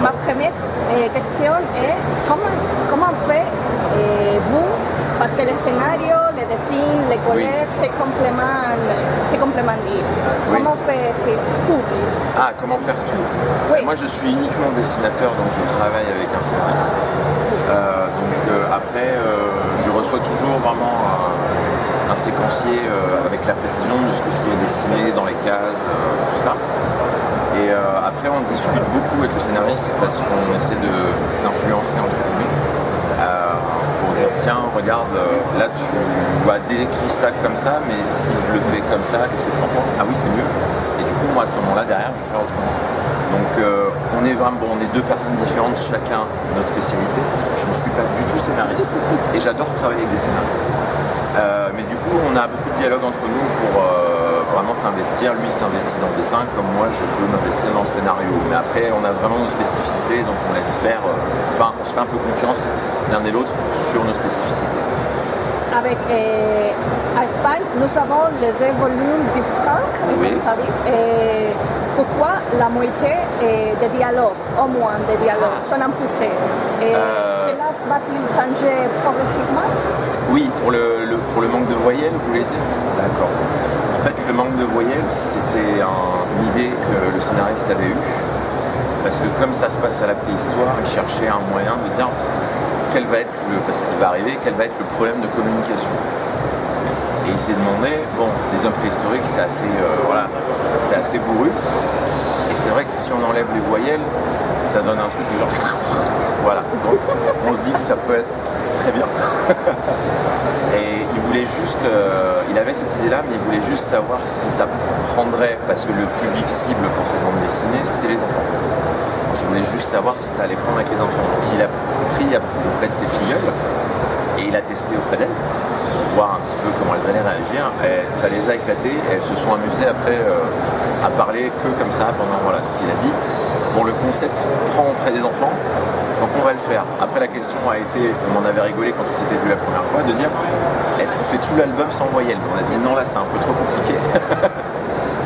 ma première question est comment fait vous, parce que les scénarios, les dessins, les collègues, c'est complément libre. Oui. Comment faire tout? Ah, comment faire tout? Oui. Moi je suis uniquement dessinateur, donc je travaille avec un scénariste. Après, je reçois toujours vraiment un séquencier avec la précision de ce que je dois dessiner dans les cases, tout ça. Et après on discute beaucoup avec le scénariste parce qu'on essaie de s'influencer entre guillemets pour dire tiens regarde là tu as décrit ça comme ça mais si je le fais comme ça qu'est-ce que tu en penses? Ah oui c'est mieux. Et du coup moi à ce moment là derrière je vais faire autrement. Donc on est vraiment on est deux personnes différentes, chacun notre spécialité. Je ne suis pas du tout scénariste et j'adore travailler avec des scénaristes. Mais du coup on a beaucoup de dialogue entre nous pour vraiment s'investir. Lui s'investit dans le dessin comme moi je peux m'investir dans le scénario. Mais après on a vraiment nos spécificités donc on laisse faire, on se fait un peu confiance l'un et l'autre sur nos spécificités. Avec à Espagne, nous avons les deux volumes du Franck, Oui. vous savez. Pourquoi la moitié des dialogues, au moins des dialogues, sont amputés? Cela va-t-il changer progressivement? Oui, pour le manque de voyelles, vous voulez dire? D'accord. En fait, le manque de voyelles, c'était une idée que le scénariste avait eue. Parce que comme ça se passe à la préhistoire, il cherchait un moyen de dire parce qu'il va arriver, quel va être le problème de communication. Et il s'est demandé, bon, les hommes préhistoriques, c'est assez bourru. Et c'est vrai que si on enlève les voyelles, ça donne un truc du genre... Voilà, donc on se dit que ça peut être très bien. Et il voulait juste, il avait cette idée-là, mais il voulait juste savoir si ça prendrait, parce que le public cible pour cette bande dessinée, c'est les enfants. Donc il voulait juste savoir si ça allait prendre avec les enfants. Donc il a pris auprès de ses filleules, et il a testé auprès d'elles, pour voir un petit peu comment elles allaient réagir. Et ça les a éclatées, et elles se sont amusées après à parler que comme ça pendant, voilà. Donc il a dit, bon le concept prend auprès des enfants, donc on va le faire. Après la question a été, on en avait rigolé quand on s'était vu la première fois, de dire est-ce qu'on fait tout l'album sans voyelle? On a dit non là c'est un peu trop compliqué.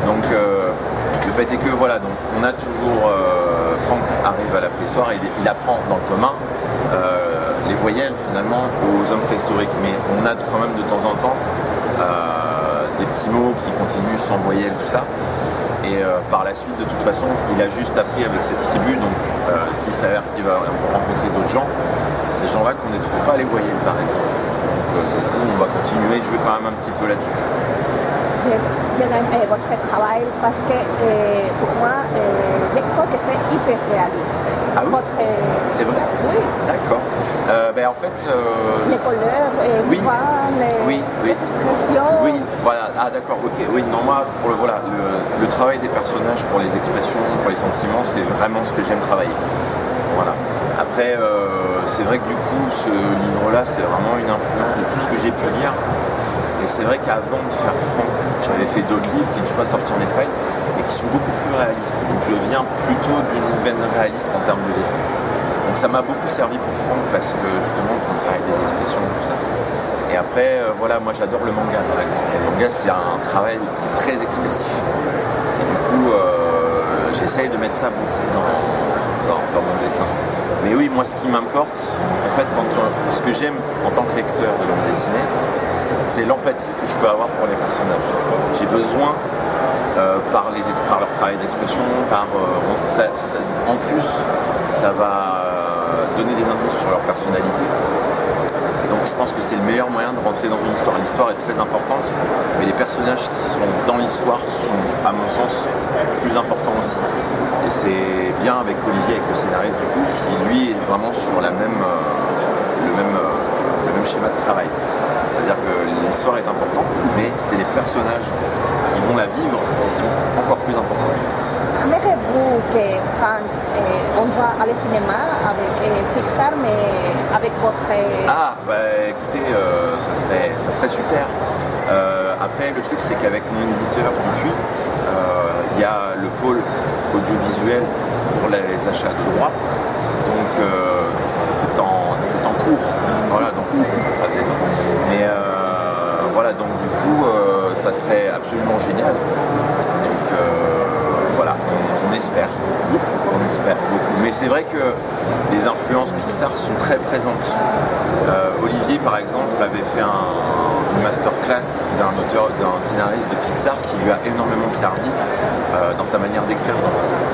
Donc le fait est que voilà, donc on a toujours Franck arrive à la préhistoire et il apprend dans le tome 1 les voyelles finalement aux hommes préhistoriques, mais on a quand même de temps en temps des petits mots qui continuent sans voyelles, tout ça. Et par la suite, de toute façon, il a juste appris avec cette tribu, donc s'il s'avère qu'il va rencontrer d'autres gens, ces gens-là ne connaîtront pas les voyelles par exemple. Donc du coup, on va continuer de jouer quand même un petit peu là-dessus. J'aime votre travail parce que pour moi, je crois que c'est hyper réaliste. Ah oui? C'est vrai? Oui. D'accord. En fait... les couleurs, oui. les expressions. Oui, voilà. Ah d'accord, ok. Oui, non, moi, pour le travail des personnages, pour les expressions, pour les sentiments, c'est vraiment ce que j'aime travailler. Voilà. Après, c'est vrai que du coup, ce livre-là, c'est vraiment une influence de tout ce que j'ai pu lire. Et c'est vrai qu'avant de faire Franck, j'avais fait d'autres livres qui ne sont pas sortis en Espagne, mais qui sont beaucoup plus réalistes. Donc je viens plutôt d'une veine réaliste en termes de dessin. Donc ça m'a beaucoup servi pour Franck parce que justement, on travaille des expressions, tout ça. Et après, voilà, moi j'adore le manga par exemple. Le manga, c'est un travail qui est très expressif. Et du coup, j'essaye de mettre ça beaucoup dans mon dessin. Mais oui, moi ce qui m'importe, en fait, ce que j'aime en tant que lecteur de bande dessinée, c'est l'empathie que je peux avoir pour les personnages. J'ai besoin, par leur travail d'expression, en plus, ça va donner des indices sur leur personnalité. Et donc je pense que c'est le meilleur moyen de rentrer dans une histoire. L'histoire est très importante, mais les personnages qui sont dans l'histoire sont, à mon sens, plus importants aussi. Et c'est bien avec Olivier, avec le scénariste du coup, qui lui est vraiment sur le même schéma de travail. C'est-à-dire que l'histoire est importante, mais c'est les personnages qui vont la vivre qui sont encore plus importants. Aimeriez-vous que Franck, on va aller au cinéma avec Pixar, mais avec votre... Ah, écoutez, ça serait super. Après, le truc, c'est qu'avec mon éditeur Dupuis, il y a le pôle audiovisuel pour les achats de droits. Donc, c'est en cours. Voilà, donc, pas énorme. Mais voilà, donc du coup, ça serait absolument génial. Donc, voilà, on espère. on espère beaucoup. Mais c'est vrai que les influences Pixar sont très présentes. Olivier, par exemple, avait fait une masterclass d'un scénariste de Pixar qui lui a énormément servi dans sa manière d'écrire.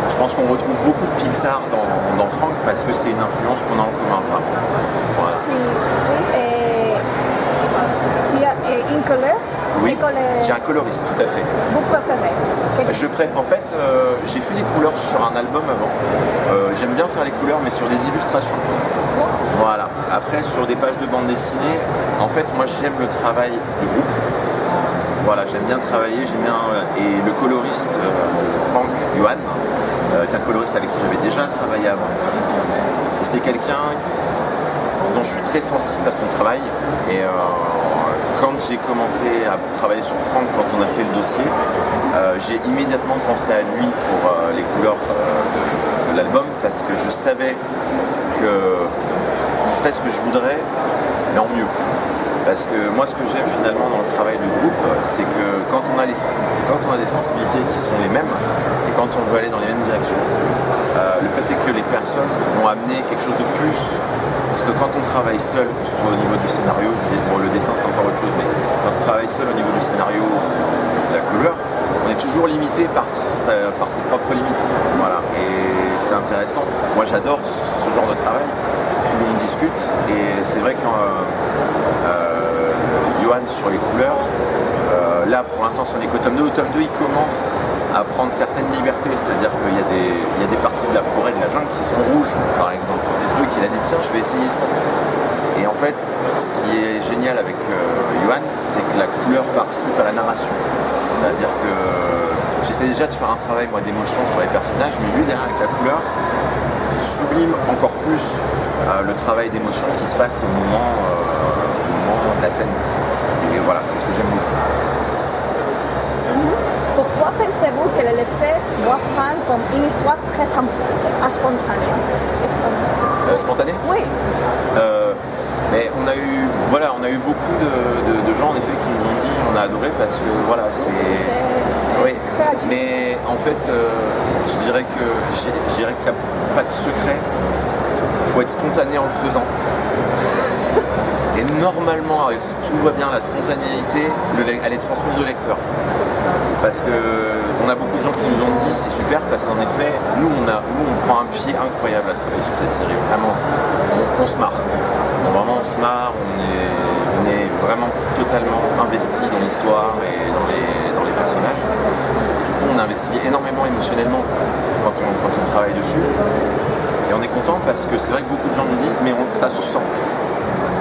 Je pense qu'on retrouve beaucoup de Pixar dans Franck parce que c'est une influence qu'on a en commun, vraiment. Voilà. Une couleur? Oui, j'ai un coloriste, tout à fait. Vous préférez? En fait, j'ai fait les couleurs sur un album avant. J'aime bien faire les couleurs, mais sur des illustrations. Voilà. Après, sur des pages de bande dessinée, en fait, moi, j'aime le travail de groupe. Voilà, j'aime bien travailler, et le coloriste de Franck, Johan, est un coloriste avec qui j'avais déjà travaillé avant. Et c'est quelqu'un dont je suis très sensible à son travail. Et quand j'ai commencé à travailler sur Franck, quand on a fait le dossier, j'ai immédiatement pensé à lui pour les couleurs de l'album, parce que je savais qu'il ferait ce que je voudrais, mais en mieux. Parce que moi, ce que j'aime finalement dans le travail de groupe, c'est que quand on a des sensibilités qui sont les mêmes, et quand on veut aller dans les mêmes directions, le fait est que les personnes vont amener quelque chose de plus. Parce que quand on travaille seul, que ce soit au niveau du scénario, le dessin c'est encore autre chose, mais quand on travaille seul au niveau du scénario, de la couleur, on est toujours limité par ses propres limites. Voilà. Et c'est intéressant. Moi j'adore ce genre de travail où on discute, et c'est vrai quand Johan sur les couleurs, là pour l'instant ce n'est qu'au tome 2. Au tome 2 il commence à prendre certaines libertés, c'est-à-dire qu'il y a des parties de la forêt, de la jungle qui sont rouges par exemple, des trucs, il a dit tiens je vais essayer ça. Et en fait ce qui est génial avec Johan, c'est que la couleur participe à la narration, c'est-à-dire que j'essaie déjà de faire un travail moi d'émotion sur les personnages, mais lui derrière avec la couleur sublime encore plus le travail d'émotion qui se passe au moment de la scène. Et voilà, c'est ce que j'aime beaucoup. Pourquoi pensez-vous que le lecteur voit Franck comme une histoire très spontanée? Spontanée? Oui. Mais on a eu beaucoup de gens en effet qui nous ont dit on a adoré parce que voilà c'est. Oui. Mais en fait je dirais qu'il n'y a pas de secret. Il faut être spontané en le faisant. Et normalement, si tout va bien, la spontanéité, elle est transmise au lecteur. Parce que on a beaucoup de gens qui nous ont dit c'est super parce qu'en effet, nous on prend un pied incroyable à travailler sur cette série. Vraiment, on se marre. Vraiment on se marre, on est vraiment totalement investi dans l'histoire et dans les personnages. Et du coup on investit énormément émotionnellement quand on travaille dessus. Et on est content parce que c'est vrai que beaucoup de gens nous disent mais ça se sent.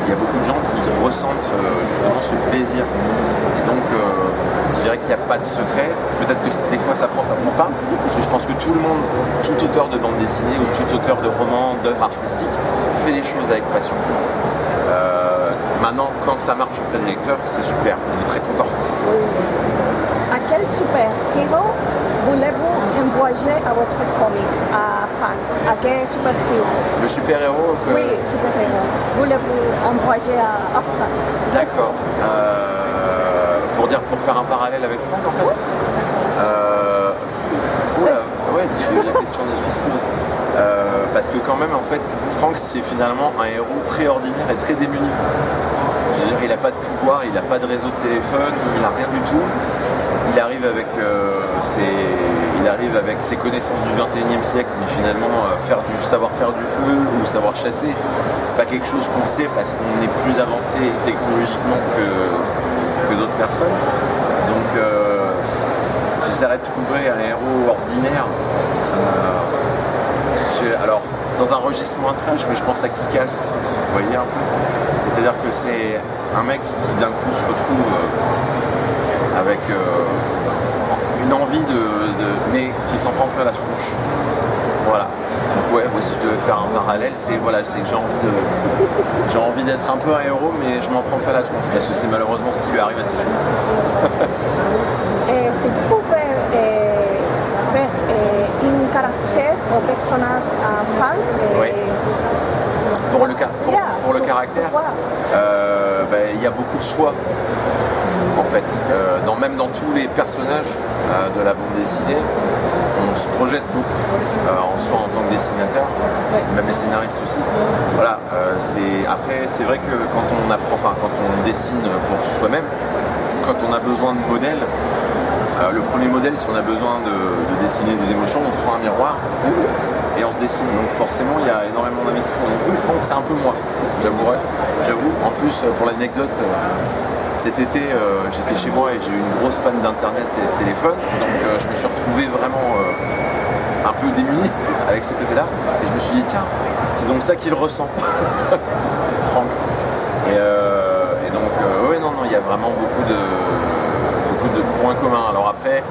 Il y a beaucoup de gens qui ressentent justement ce plaisir. Et donc, je dirais qu'il n'y a pas de secret. Peut-être que des fois ça prend pas. Parce que je pense que tout auteur de bande dessinée ou tout auteur de roman, d'œuvre artistique, fait les choses avec passion. Maintenant, quand ça marche auprès des lecteurs, c'est super. On est très content. À quel super-héros voulez-vous envoyer à votre comic, à Franck? À quel super-héros? Le super-héros que... Oui, super-héros. Voulez-vous envoyer à Franck? D'accord. Pour faire un parallèle avec Franck, en fait. Ouais, la question difficile. Parce que quand même, en fait, Franck, c'est finalement un héros très ordinaire et très démuni. Je veux dire, il n'a pas de pouvoir, il n'a pas de réseau de téléphone, il n'a rien du tout. Il arrive avec ses connaissances du 21e siècle, mais finalement savoir faire du feu ou savoir chasser, c'est pas quelque chose qu'on sait parce qu'on est plus avancé technologiquement que d'autres personnes. Donc j'essaierai de trouver un héros ordinaire. Alors dans un registre moins trash, mais je pense à Kick-Ass, vous voyez un peu. C'est-à-dire que c'est un mec qui d'un coup se retrouve avec une envie mais qui s'en prend plein la tronche. Voilà. Donc ouais, si je devais faire un parallèle, c'est que j'ai envie d'être un peu un héros, mais je m'en prends plein la tronche parce que c'est malheureusement ce qui lui arrive assez souvent. Si vous pouvez faire un caractère ou personnage à Franck. Oui. Pour le caractère, il y a beaucoup de soi. En fait, même dans tous les personnages de la bande dessinée, on se projette beaucoup, en soi en tant que dessinateur, même les scénaristes aussi. Voilà, après c'est vrai que quand on apprend, enfin quand on dessine pour soi-même, quand on a besoin de modèles, le premier modèle, si on a besoin de dessiner des émotions, on prend un miroir et on se dessine. Donc forcément, il y a énormément d'investissement. Donc oui, Franck, c'est un peu moi, j'avoue. En plus, pour l'anecdote, cet été, j'étais chez moi et j'ai eu une grosse panne d'internet et de téléphone. Donc je me suis retrouvé vraiment un peu démuni avec ce côté-là. Et je me suis dit, tiens, c'est donc ça qu'il ressent, Franck. Et donc, oui, non, il y a vraiment beaucoup de points communs. Alors après,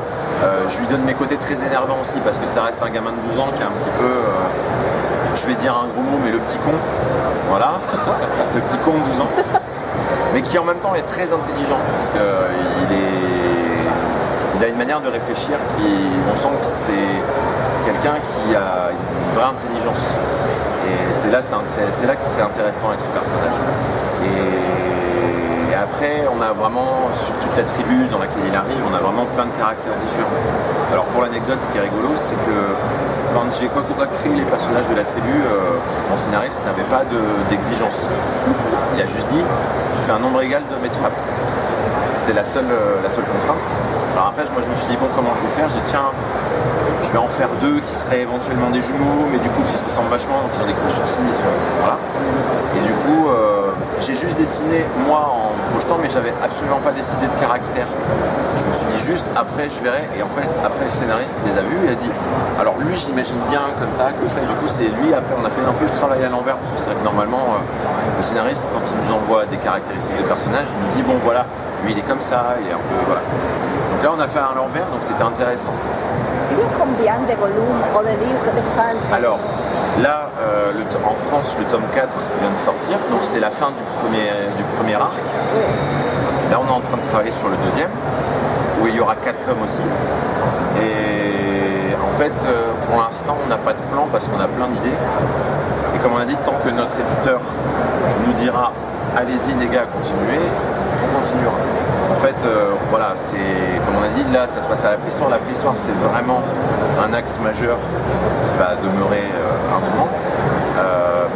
je lui donne mes côtés très énervants aussi parce que ça reste un gamin de 12 ans qui est un petit peu, je vais dire un gros mot, mais le petit con, voilà, le petit con de 12 ans, mais qui en même temps est très intelligent parce qu'il a une manière de réfléchir on sent que c'est quelqu'un qui a une vraie intelligence. Et c'est là que c'est intéressant avec ce personnage. Et après, on a vraiment, sur toute la tribu dans laquelle il arrive, on a vraiment plein de caractères différents. Alors pour l'anecdote, ce qui est rigolo, c'est que quand on a créé les personnages de la tribu, mon scénariste n'avait pas d'exigence. Il a juste dit, je fais un nombre égal d'hommes et de femmes. C'était la seule contrainte. Alors après, moi je me suis dit, bon, comment je vais faire? J'ai dit, tiens, je vais en faire 2 qui seraient éventuellement des jumeaux, mais du coup qui se ressemblent vachement, donc ils ont des gros sourcils, voilà. Et du coup, j'ai juste dessiné moi en projetant, mais j'avais absolument pas décidé de caractère. Je me suis dit juste, après je verrai, et en fait, après le scénariste il les a vus et a dit, alors lui je l'imagine bien comme ça, et du coup c'est lui, après on a fait un peu le travail à l'envers, parce que c'est vrai que normalement, le scénariste, quand il nous envoie des caractéristiques de personnages, il nous dit, bon voilà, lui il est comme ça, il est un peu, voilà. Donc là on a fait à l'envers, donc c'était intéressant. Il y a combien de volumes ou de livres de Franck? Alors, là, en France, le tome 4 vient de sortir, donc c'est la fin du premier arc. Là, on est en train de travailler sur le deuxième, où il y aura 4 tomes aussi. Et en fait, pour l'instant, on n'a pas de plan parce qu'on a plein d'idées. Et comme on a dit, tant que notre éditeur nous dira « Allez-y les gars, continuez », on continuera. En fait, voilà, c'est comme on a dit, là ça se passe à la préhistoire. La préhistoire c'est vraiment un axe majeur qui va demeurer un moment.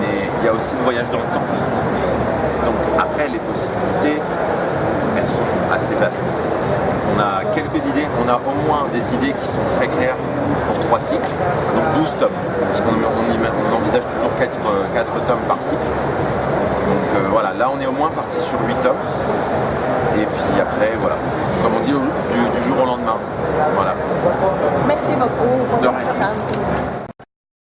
Mais il y a aussi le voyage dans le temps. Donc après les possibilités, elles sont assez vastes. On a quelques idées, on a au moins des idées qui sont très claires pour 3 cycles, donc 12 tomes. Parce qu'on envisage toujours 4 tomes par cycle. Donc voilà, là on est au moins parti sur 8 tomes. Et puis après, voilà, comme on dit, du jour au lendemain. Voilà. Merci beaucoup. De rien.